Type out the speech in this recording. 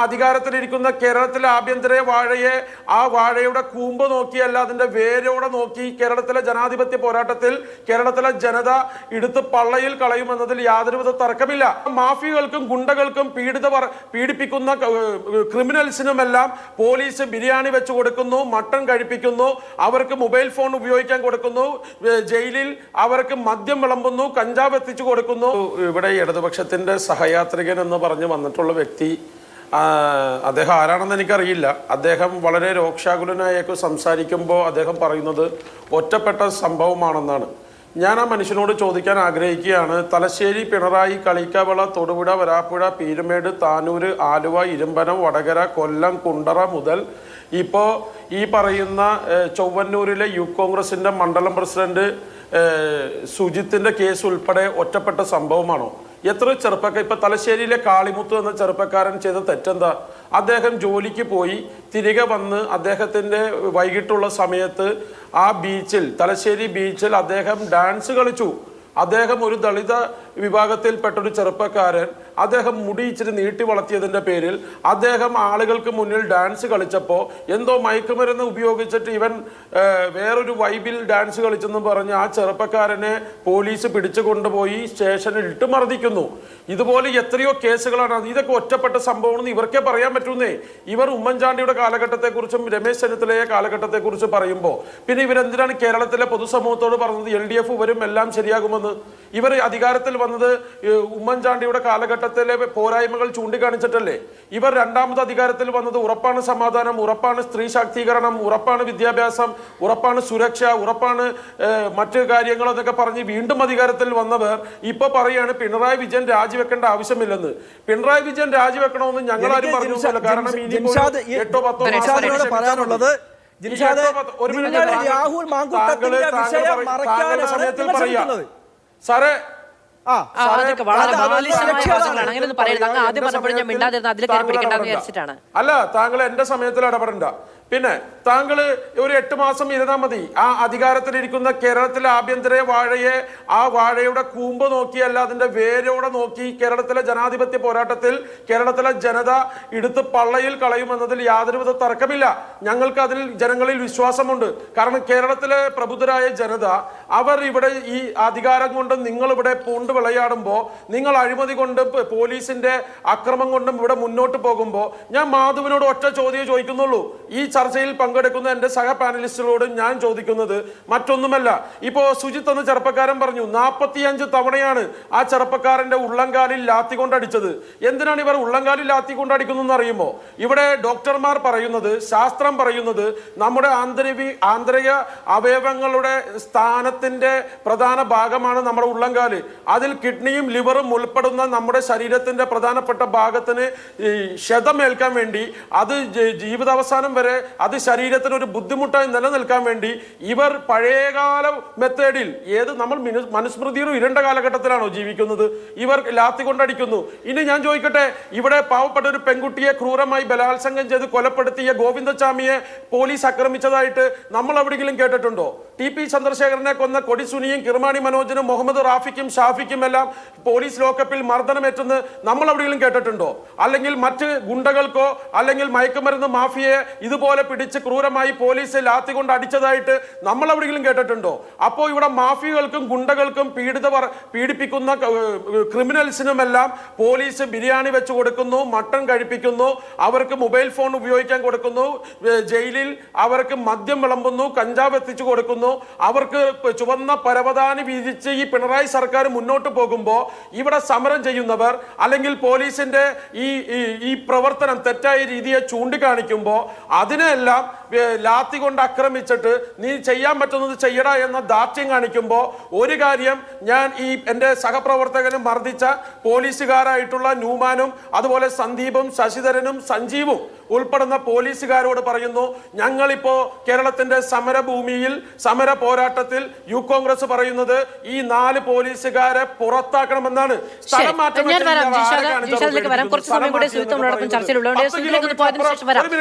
അധികാരത്തിലിരിക്കുന്ന കേരളത്തിലെ ആഭ്യന്തര വാഴയെ ആ വാഴയുടെ കൂമ്പ് നോക്കിയല്ല അതിന്റെ വേരോടെ നോക്കി കേരളത്തിലെ ജനാധിപത്യ പോരാട്ടത്തിൽ കേരളത്തിലെ ജനത എടുത്ത് പള്ളയിൽ കളയുമെന്നതിൽ യാതൊരുവിധ തർക്കമില്ല. മാഫിയകൾക്കും ഗുണ്ടകൾക്കും പീഡിപ്പിക്കുന്ന ക്രിമിനൽസിനുമെല്ലാം പോലീസ് ബിരിയാണി വെച്ച് കൊടുക്കുന്നു, മട്ടൺ കഴിപ്പിക്കുന്നു, അവർക്ക് മൊബൈൽ ഫോൺ ഉപയോഗിക്കാൻ കൊടുക്കുന്നു, ജയിലിൽ അവർക്ക് മദ്യം വിളമ്പുന്നു, കഞ്ചാവ് എത്തിച്ചു കൊടുക്കുന്നു. ഇവിടെ ഇടതുപക്ഷത്തിന്റെ സഹയാത്രികൻ എന്ന് പറഞ്ഞു വന്നിട്ടുള്ള വ്യക്തി അദ്ദേഹം ആരാണെന്ന് എനിക്കറിയില്ല. അദ്ദേഹം വളരെ രോക്ഷാകുലനായൊക്കെ സംസാരിക്കുമ്പോൾ അദ്ദേഹം പറയുന്നത് ഒറ്റപ്പെട്ട സംഭവമാണെന്നാണ്. ഞാൻ ആ മനുഷ്യനോട് ചോദിക്കാൻ ആഗ്രഹിക്കുകയാണ്, തലശ്ശേരി, പിണറായി, കളിക്കവള, തൊടുപുഴ, വരാപ്പുഴ, പീരുമേട്, താനൂര്, ആലുവ, ഇരുമ്പനം, വടകര, കൊല്ലം, കുണ്ടറ മുതൽ ഇപ്പോൾ ഈ പറയുന്ന ചൊവ്വന്നൂരിലെ യൂത്ത് കോൺഗ്രസിൻ്റെ മണ്ഡലം പ്രസിഡന്റ് സുജിത്തിൻ്റെ കേസ് ഉൾപ്പെടെ ഒറ്റപ്പെട്ട സംഭവമാണോ? എത്ര ചെറുപ്പക്കാർ ഇപ്പൊ തലശ്ശേരിയിലെ കാളിമുത്ത് എന്ന ചെറുപ്പക്കാരൻ ചെയ്ത തെറ്റെന്താ? അദ്ദേഹം ജോലിക്ക് പോയി തിരികെ വന്ന് അദ്ദേഹത്തിന്റെ വൈകിട്ടുള്ള സമയത്ത് ആ ബീച്ചിൽ, തലശ്ശേരി ബീച്ചിൽ അദ്ദേഹം ഡാൻസ് കളിച്ചു. അദ്ദേഹം ഒരു ദളിത വിഭാഗത്തിൽപ്പെട്ടൊരു ചെറുപ്പക്കാരൻ, അദ്ദേഹം മുടി ഇച്ചിരി നീട്ടി വളർത്തിയതിൻ്റെ പേരിൽ അദ്ദേഹം ആളുകൾക്ക് മുന്നിൽ ഡാൻസ് കളിച്ചപ്പോൾ എന്തോ മയക്കുമരുന്ന് ഉപയോഗിച്ചിട്ട് ഇവൻ വേറൊരു വൈബിൽ ഡാൻസ് കളിച്ചെന്ന് പറഞ്ഞ് ആ ചെറുപ്പക്കാരനെ പോലീസ് പിടിച്ചു കൊണ്ടുപോയി സ്റ്റേഷനിൽ ഇട്ട് മർദ്ദിക്കുന്നു. ഇതുപോലെ എത്രയോ കേസുകളാണ്. ഇതൊക്കെ ഒറ്റപ്പെട്ട സംഭവമെന്ന് ഇവർക്കേ പറയാൻ പറ്റുന്നേ. ഇവർ ഉമ്മൻചാണ്ടിയുടെ കാലഘട്ടത്തെക്കുറിച്ചും രമേശ് ചെന്നിത്തലയെ കാലഘട്ടത്തെക്കുറിച്ച് പറയുമ്പോൾ പിന്നെ ഇവരെന്തിനാണ് കേരളത്തിലെ പൊതുസമൂഹത്തോട് പറഞ്ഞത് LDF വരും എല്ലാം ശരിയാകുമെന്ന്? ഇവർ അധികാരത്തിൽ വന്നത് ഉമ്മൻചാണ്ടിയുടെ കാലഘട്ടത്തിലെ പോരായ്മകൾ ചൂണ്ടിക്കാണിച്ചിട്ടല്ലേ? ഇവർ രണ്ടാമത് അധികാരത്തിൽ വന്നത് ഉറപ്പാണ് സമാധാനം, ഉറപ്പാണ് സ്ത്രീ ശാക്തീകരണം, ഉറപ്പാണ് വിദ്യാഭ്യാസം, ഉറപ്പാണ് സുരക്ഷ, ഉറപ്പാണ് മറ്റു കാര്യങ്ങളെന്നൊക്കെ പറഞ്ഞ് വീണ്ടും അധികാരത്തിൽ വന്നവർ ഇപ്പൊ പറയാണ് പിണറായി വിജയൻ രാജിവെക്കേണ്ട ആവശ്യമില്ലെന്ന്. പിണറായി വിജയൻ രാജിവെക്കണമെന്ന് ഞങ്ങളാരും പറഞ്ഞില്ല. കാരണം ഇനി 8 10 സമയത്തിൽ പറയാ സാറേ അല്ല, താങ്കൾ എന്റെ സമയത്തിൽ ഇടപെടണ്ട. പിന്നെ താങ്കൾ ഒരു 8 മാസം ഇരുന്നാൽ മതി. ആ അധികാരത്തിലിരിക്കുന്ന കേരളത്തിലെ ആഭ്യന്തര വാഴയെ ആ വാഴയുടെ കൂമ്പ് നോക്കിയല്ല അതിന്റെ വേരോടെ നോക്കി കേരളത്തിലെ ജനാധിപത്യ പോരാട്ടത്തിൽ കേരളത്തിലെ ജനത എടുത്ത് പള്ളയിൽ കളയുമെന്നതിൽ യാതൊരുവിധ തർക്കമില്ല. ഞങ്ങൾക്ക് അതിൽ ജനങ്ങളിൽ വിശ്വാസമുണ്ട്. കാരണം കേരളത്തിലെ പ്രബുദ്ധരായ ജനത അവർ ഇവിടെ ഈ അധികാരം കൊണ്ട് നിങ്ങൾ ഇവിടെ പൂണ്ട് വിളയാടുമ്പോൾ, നിങ്ങൾ അഴിമതി കൊണ്ട് പോലീസിന്റെ അക്രമം കൊണ്ടും ഇവിടെ മുന്നോട്ട് പോകുമ്പോൾ ഞാൻ മാധുവിനോട് ഒറ്റ ചോദ്യം ചോദിക്കുന്നുള്ളൂ. ഈ ചർച്ചയിൽ പങ്കെടുക്കുന്ന എൻ്റെ സഹ പാനലിസ്റ്റുകളോട് ഞാൻ ചോദിക്കുന്നത് മറ്റൊന്നുമല്ല. ഇപ്പോ സുജിത്ത് എന്ന ചെറുപ്പക്കാരൻ പറഞ്ഞു 45 തവണയാണ് ആ ചെറുപ്പക്കാരന്റെ ഉള്ളംകാലിൽ ലാത്തി കൊണ്ടടിച്ചത്. എന്തിനാണ് ഇവർ ഉള്ളംകാലിൽ ലാത്തി കൊണ്ടടിക്കുന്നതെന്ന് അറിയുമോ? ഇവിടെ ഡോക്ടർമാർ പറയുന്നത്, ശാസ്ത്രം പറയുന്നത് നമ്മുടെ ആന്തരിക അവയവങ്ങളുടെ സ്ഥാനത്തിന്റെ പ്രധാന ഭാഗമാണ് നമ്മുടെ ഉള്ളംകാല്. അതിൽ കിഡ്നിയും ലിവറും ഉൾപ്പെടുന്ന നമ്മുടെ ശരീരത്തിന്റെ പ്രധാനപ്പെട്ട ഭാഗത്തിന് ക്ഷതമേൽക്കാൻ വേണ്ടി, അത് ജീവിതാവസാനം വരെ അത് ശരീരത്തിന് ഒരു ബുദ്ധിമുട്ടായി നിലനിൽക്കാൻ വേണ്ടി ഇവർ പഴയകാല മെത്തേഡിൽ, നമ്മൾ മനുസ്മൃതിയുടെ ഇരണ്ട കാലഘട്ടത്തിലാണോ ജീവിക്കുന്നത്? ഇവർ ലാത്തി കൊണ്ടടിക്കുന്നു. ഇനി ഞാൻ ചോദിക്കട്ടെ, ഇവിടെ പാവപ്പെട്ട ഒരു പെൺകുട്ടിയെ ക്രൂരമായി ബലാത്സംഗം ചെയ്ത് കൊലപ്പെടുത്തിയ ഗോവിന്ദചാമിയെ പോലീസ് ആക്രമിച്ചതായിട്ട് നമ്മൾ എവിടെയെങ്കിലും കേട്ടിട്ടുണ്ടോ? TP ചന്ദ്രശേഖരനെ കൊന്ന കൊടിസുനിയും കിർമാണി മനോജനും മുഹമ്മദ് റാഫിക്കും ഷാഫിക്കും എല്ലാം പോലീസ് ലോക്കപ്പിൽ മർദ്ദനമേറ്റെന്ന് നമ്മൾ എവിടെയെങ്കിലും കേട്ടിട്ടുണ്ടോ? അല്ലെങ്കിൽ മറ്റ് ഗുണ്ടകൾക്കോ അല്ലെങ്കിൽ മയക്കുമരുന്ന് മാഫിയയെ ഇതുപോലെ പിടിച്ച് ക്രൂരമായി പോലീസ് ലാത്തി കൊണ്ട് അടിച്ചതായിട്ട് നമ്മൾ എവിടെയെങ്കിലും കേട്ടിട്ടുണ്ടോ? അപ്പോൾ ഇവിടെ മാഫിയകൾക്കും ഗുണ്ടകൾക്കും പീഡിപ്പിക്കുന്ന ക്രിമിനൽസിനുമെല്ലാം പോലീസ് ബിരിയാണി വെച്ച് കൊടുക്കുന്നു, മട്ടൺ കഴിപ്പിക്കുന്നു, അവർക്ക് മൊബൈൽ ഫോൺ ഉപയോഗിക്കാൻ കൊടുക്കുന്നു, ജയിലിൽ അവർക്ക് മദ്യം വിളമ്പുന്നു, കഞ്ചാവ് എത്തിച്ചു കൊടുക്കുന്നു, അവർക്ക് ചുവന്ന പരവതാനി വീതിച്ച് ഈ പിണറായി സർക്കാർ മുന്നോട്ട് പോകുമ്പോൾ ഇവിടെ സമരം ചെയ്യുന്നവർ അല്ലെങ്കിൽ പോലീസിന്റെ ഈ പ്രവർത്തനം തെറ്റായ രീതിയെ ചൂണ്ടിക്കാണിക്കുമ്പോൾ അതിനെല്ലാം ലാത്തി കൊണ്ട് ആക്രമിച്ചിട്ട് നീ ചെയ്യാൻ പറ്റുന്നത് ചെയ്യടാ എന്ന ദാർഢ്യം കാണിക്കുമ്പോൾ ഒരു കാര്യം ഞാൻ എൻ്റെ സഹപ്രവർത്തകനും മർദ്ദിച്ച പോലീസുകാരായിട്ടുള്ള ന്യൂമാനും അതുപോലെ സന്ദീപും ശശിധരനും സഞ്ജീവും ഉൾപ്പെടുന്ന പോലീസുകാരോട് പറയുന്നു, ഞങ്ങളിപ്പോ കേരളത്തിന്റെ സമരഭൂമിയിൽ സമര പോരാട്ടത്തിൽ യൂത്ത് കോൺഗ്രസ് പറയുന്നത് ഈ 4 പോലീസുകാരെ പുറത്താക്കണമെന്നാണ്. സ്ഥലം മാറ്റം